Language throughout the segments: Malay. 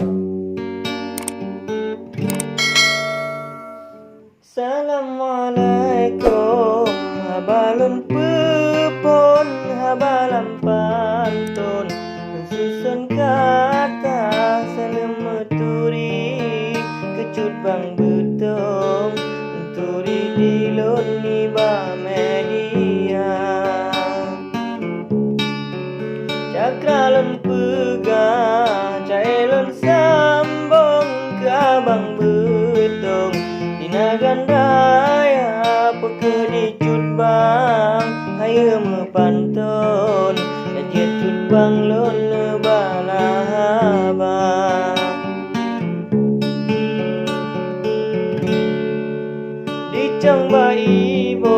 Assalamualaikum, habalun pepon, habalam pantun, mensusun kata selemeturi, kecut bang betong, turi dilun niba media. Cakralun pegah, caelun sambung ke abang betong. Dinagan raya peke cut bang, haye mepantun, najet cut bang lun balahaba. Dicong ba ibo,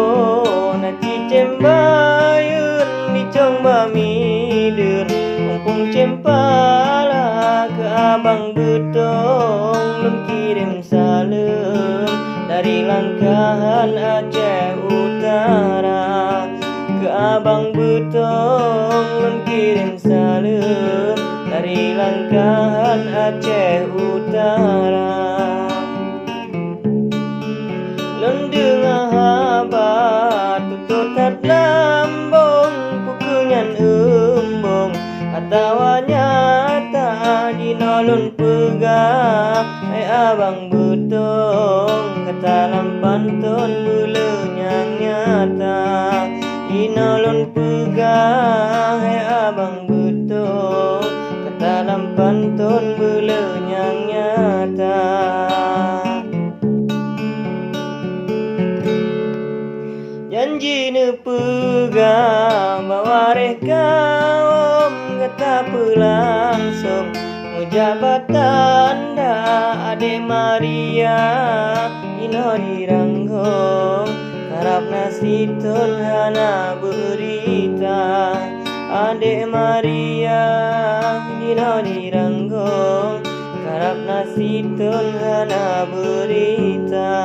na cicem bayun, dicong ba midun, umpung cempala ke abang betong, lun kirim salam dari Langkahan Aceh Utara. Ke abang betong lun kirim salam dari Langkahan Aceh Utara. Lun dengar habar tututat lambung, pukunyan embung, atawa nyata dina lun pegah, ai abang betong katalam pantun bule yang nyata. Dina lun pegah, ai abang betong katalam pantun bule yang nyata. Janji ne pegang bawareh kawam, kata pelangsung mujabatan da ade Maria ino diranggong, karap nasitun hana berita. Ade Maria ino diranggong, karap nasitun hana berita.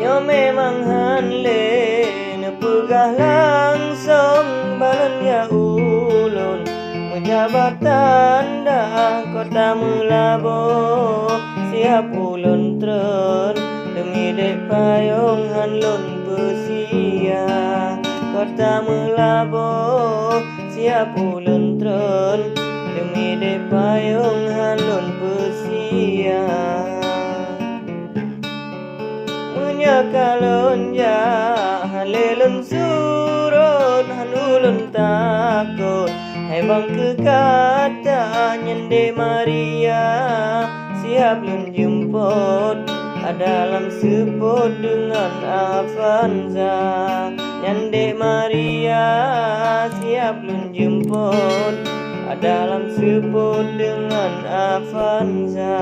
Nyo memang hanle ne pegah langsung balon ya ulun, mujabatan dah kota Melabo, siap ulun tron demi dek payung hanlun besia. Kota Melabo siap ulun tron demi dek payung hanlun besia. Kalon ja halelun surut hanulun takut, hai bang kekata nyende Maria siap lun jemput, adalam seput dengan Avanza. Nyende Maria siap lun jemput, adalam seput dengan Avanza.